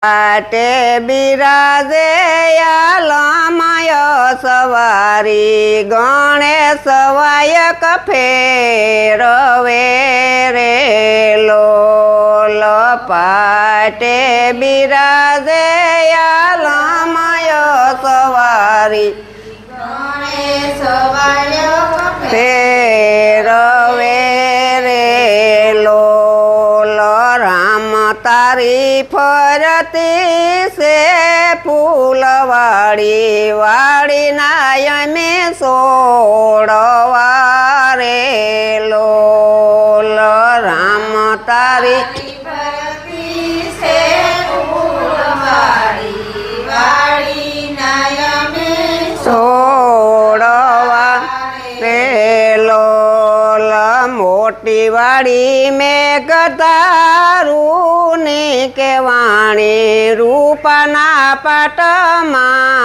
પાટે બિરાજે આલમય સવારી ગણેશ વાયક ફેરવે રે લોલ પાટે બિરાજે આલમય સવારી ગણેશ વાયક ફેરવે રે લોલ રામ તારી ફરતી સે ફૂલવાડી વાડી નાયમે સોડવા રે લોલ રામ તારી ફરતી સે ફૂલવાડી વાડી નાયમે સોડવા રે લોલ મોટી વાડી મેં ગધારું ને કેવાણી રૂપાના પાટમાં